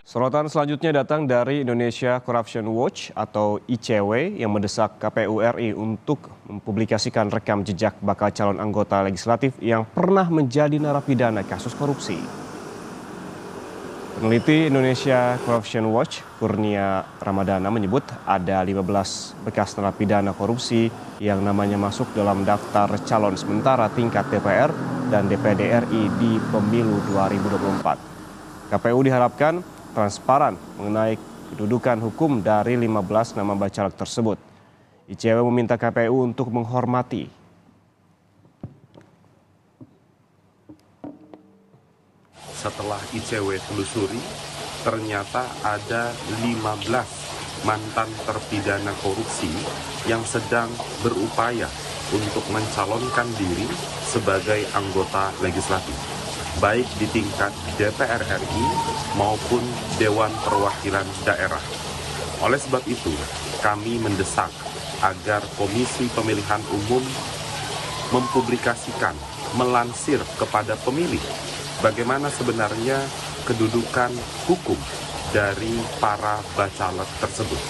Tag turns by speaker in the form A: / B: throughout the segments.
A: Sorotan selanjutnya datang dari Indonesia Corruption Watch atau ICW yang mendesak KPU RI untuk mempublikasikan rekam jejak bakal calon anggota legislatif yang pernah menjadi narapidana kasus korupsi. Peneliti Indonesia Corruption Watch, Kurnia Ramadana menyebut ada 15 bekas narapidana korupsi yang namanya masuk dalam daftar calon sementara tingkat DPR dan DPD RI di pemilu 2024. KPU diharapkan transparan mengenai kedudukan hukum dari 15 nama bacalek tersebut. ICW meminta KPU untuk menghormati.
B: Setelah ICW telusuri, ternyata ada 15 mantan terpidana korupsi yang sedang berupaya untuk mencalonkan diri sebagai anggota legislatif, baik di tingkat DPR RI maupun Dewan Perwakilan Daerah. Oleh sebab itu, kami mendesak agar Komisi Pemilihan Umum mempublikasikan, melansir kepada pemilih bagaimana sebenarnya kedudukan hukum dari para bacalek tersebut.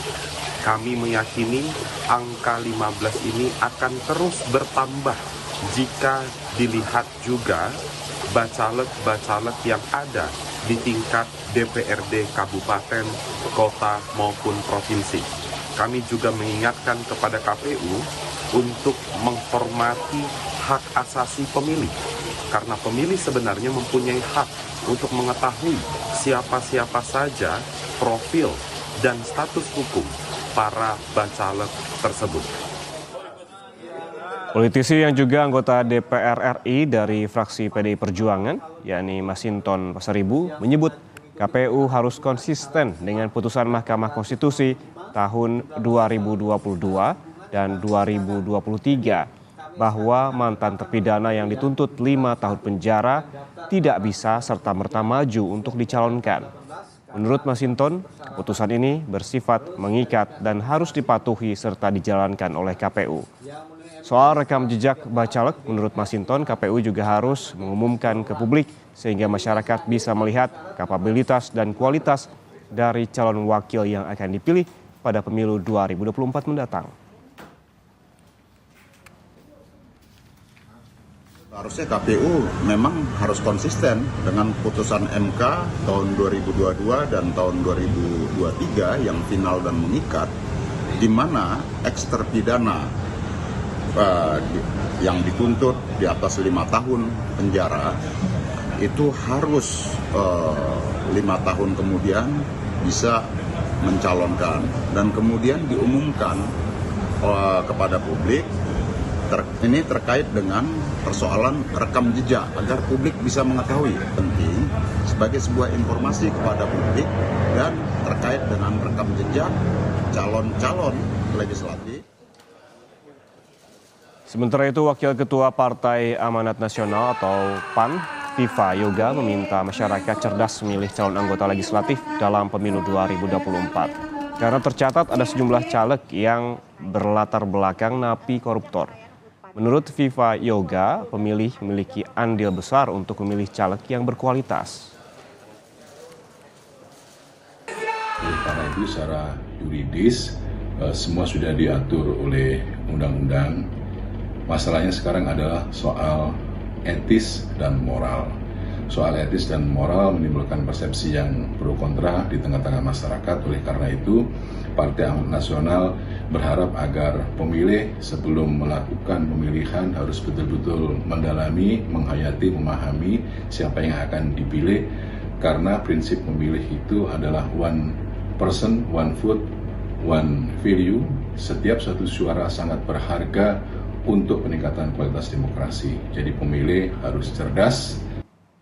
B: Kami meyakini angka 15 ini akan terus bertambah jika dilihat juga bacalek-bacalek yang ada di tingkat DPRD kabupaten, kota maupun provinsi. Kami juga mengingatkan kepada KPU untuk menghormati hak asasi pemilih, karena pemilih sebenarnya mempunyai hak untuk mengetahui siapa-siapa saja profil dan status hukum para bacalek tersebut.
A: Politisi yang juga anggota DPR RI dari fraksi PDI Perjuangan, yakni Masinton Pasaribu, menyebut KPU harus konsisten dengan putusan Mahkamah Konstitusi tahun 2022 dan 2023 bahwa mantan terpidana yang dituntut 5 tahun penjara tidak bisa serta-merta maju untuk dicalonkan. Menurut Masinton, keputusan ini bersifat mengikat dan harus dipatuhi serta dijalankan oleh KPU. Soal rekam jejak bacalek, menurut Masinton, KPU juga harus mengumumkan ke publik sehingga masyarakat bisa melihat kapabilitas dan kualitas dari calon wakil yang akan dipilih pada pemilu 2024 mendatang.
C: Harusnya KPU memang harus konsisten dengan putusan MK tahun 2022 dan tahun 2023 yang final dan mengikat, di mana eks terpidana yang dituntut di atas 5 tahun penjara itu harus 5 tahun kemudian bisa mencalonkan dan kemudian diumumkan kepada publik. Ini terkait dengan persoalan rekam jejak agar publik bisa mengetahui, penting sebagai sebuah informasi kepada publik dan terkait dengan rekam jejak calon-calon legislatif.
A: Sementara itu, Wakil Ketua Partai Amanat Nasional atau PAN, Viva Yoga, meminta masyarakat cerdas memilih calon anggota legislatif dalam pemilu 2024. Karena tercatat ada sejumlah caleg yang berlatar belakang napi koruptor. Menurut Viva Yoga, pemilih memiliki andil besar untuk memilih caleg yang berkualitas.
D: Karena itu secara yuridis semua sudah diatur oleh undang-undang. Masalahnya sekarang adalah soal etis dan moral. Soal etis dan moral menimbulkan persepsi yang pro kontra di tengah-tengah masyarakat. Oleh karena itu, Partai Amanat Nasional berharap agar pemilih sebelum melakukan pemilihan harus betul-betul mendalami, menghayati, memahami siapa yang akan dipilih. Karena prinsip memilih itu adalah one person, one vote, one value. Setiap satu suara sangat berharga untuk peningkatan kualitas demokrasi. Jadi pemilih harus cerdas,